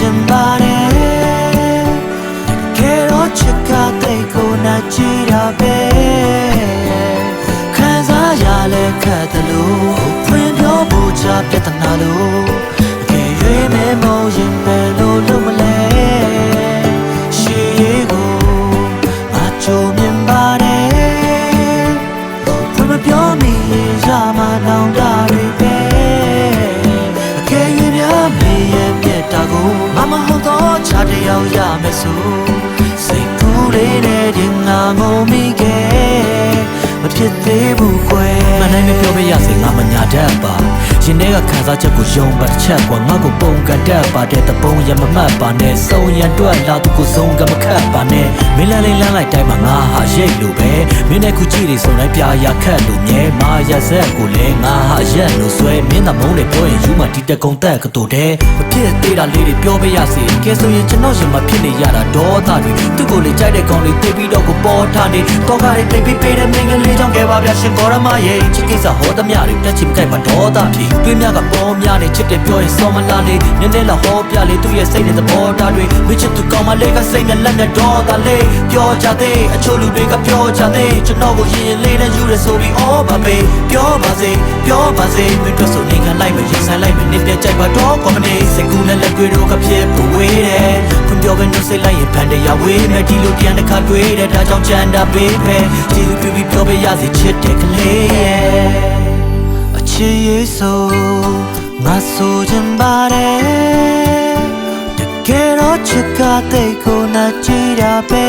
ခြင်းပါတယ်ကဲတော့ချစ်ကတဲ့ကိုနာကြည့်တာပဲခံစားရလဲခတ်တယ်လို့ဖွင့်ပြောဖို့ချပြဿနာလို့အကယ်၍မဲမောရင်ပဲလို့လုံးမလဲရှေးကိုအချိုးမြင်ပါတယ်ဖွင့်မပြောမိရင်ရမနောင်တာတွေပဲအကယ်၍များမေးရဲ့မြတ်တာကိုမဟုတ်တော့ချတယောက်ရမယ်ဆိုစိတ်ကူးလေးနဲ့ဒီငါငုံမိခဲ့မဖြစ်သေးဘူးကွယ်မနိုင်မပြောပြရစေငါမညာတတ်ပါရင်ထဲကခံစားချက်ကိုယုံပါတစ်ချက်ကွာငါကိုပုံကတတ်ပါတဲ့တပုံရမမှတ်ပါနဲ့စုံရန်တွက်လာသူကိုစုံကမခတ်ပါနဲ့မင်းလန်းလေးလန်းလိုက်တိုင်းမှာငါဟာရိတ်လို့ပဲမင်းနဲ့ခုကြည့်နေစုံတိုင်းပြာရခတ်လို့မြဲမာရဆက်ကိုလဲငါဟာရက်လို့ဆွဲမင်းသမုံးလေးပြောရင်ယူမတီတက်ကုံတက်ကတူတဲ့မဖြစ်သေးတာလေးတွေပြောပြရစေကဲဆိုရင်ကျွန်တော်ရင်မဖြစ်နေရတာဒေါသတွေသူ့ကိုလေကြိုက်တဲ့ကောင်လေးသိပြီးတော့ကိုပေါ်ထားနေတော့ကားလေးပေးပေးတဲ့မင်းကလေးကြောင့်ကဲပါဗျာရှင်ကောရမရဲ့ချစ်ကိစ္စဟောသမျှတွေတက်ချင်ကြိုက်မှာဒေါသဖြစ်တွေးမြကပေါ်များနေချစ်တယ်ပြောရင်စောမလာလေနည်းနည်းလာဟောပြလေသူ့ရဲ့စိတ်နဲ့သဘောထားတွေမချစ်သူကောင်းမလေးကစိတ်နဲ့လက်နဲ့ဒေါသလေးပြောကြသေးအချို့လူတွေကပြောကြသေးကျွန်တော်ကိုရင်လေးနဲ့ယူရဆိုပြီးအော်ပါပဲပြောပါစေမင်းတို့ဆိုနေခံလိုက်မရင်ဆိုင်လိုက်မနေပြကြိုက်ပါတော့ကောမနေစိတ်ကူးနဲ့လက်တွေတော့ကဖြစ်ပဝေးတယ်ဖွင့်ပြောပဲနှုတ်စိတ်လိုက်ရင်ဖန်တရားဝေးမယ်ဒီလိုပြန်တစ်ခါတွေ့တယ်ဒါကြောင့်ကြံတာပေးဖဲကျေးဇူးပြုပြီးပြောပြရစီချစ်တဲ့ကလေးရဲ့အချစ်ရေးဆိုငါဆိုခြင်းပါတယ်တကယ်တော့ချစ်ကတဲ့ကိုနာကြည့်တာပဲ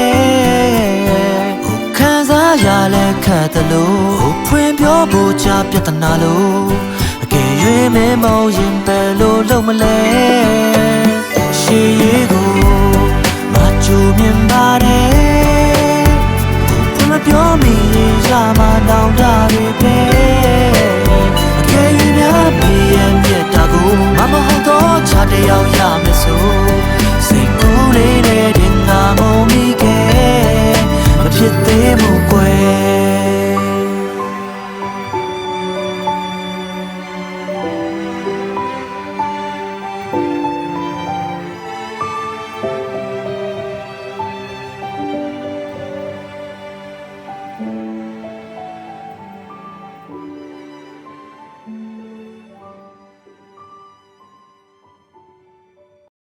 ခံစားရလဲခတ်တယ်လို့ဖွင့်ပြောဖို့ချပြဿနာလို့အကယ်၍မဲမောရင်ပဲလို့လုံးမလဲရှေးကိုမကြိုမြင်ပါတယ်ဖွင့်မပြောမိရင်ရမနောင်တာတွေပဲ